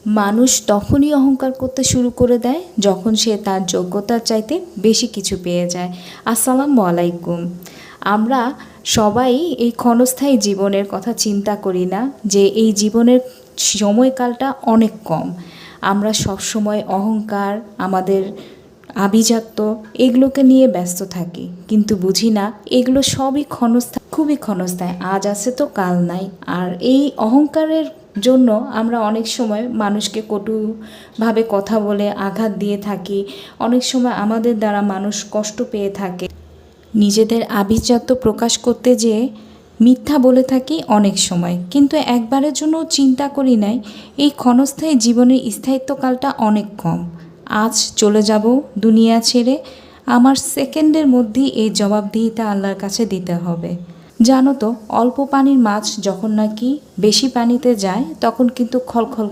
মানুষ তখনই অহংকার করতে শুরু করে দেয় যখন সে তার যোগ্যতার চাইতে বেশি কিছু পেয়ে যায়। আসসালামু আলাইকুম। আমরা সবাই এই ক্ষণস্থায়ী জীবনের কথা চিন্তা করি না যে এই জীবনের সময়কালটা অনেক কম। আমরা সবসময় অহংকার, আমাদের আভিজাত্য এগুলোকে নিয়ে ব্যস্ত থাকি, কিন্তু বুঝি না এগুলো সবই ক্ষণস্থায়ী, খুবই ক্ষণস্থায়ী। আজ আছে তো কাল নাই। আর এই অহংকারের জন্য আমরা অনেক সময় মানুষকে কটুভাবে কথা বলে আঘাত দিয়ে থাকি। অনেক সময় আমাদের দ্বারা মানুষ কষ্ট পেয়ে থাকে। নিজেদের আভিজাত্য প্রকাশ করতে যেয়ে মিথ্যা বলে থাকি অনেক সময়, কিন্তু একবারের জন্য চিন্তা করি নাই এই ক্ষণস্থায়ী জীবনের স্থায়িত্বকালটা অনেক কম। আজ চলে যাব দুনিয়া ছেড়ে, আমার সেকেন্ডের মধ্যেই এই জবাবদিহিতা আল্লাহর কাছে দিতে হবে। জানো তো, অল্প পানির মাছ যখন নাকি বেশি পানিতে যায় তখন কিন্তু খলখল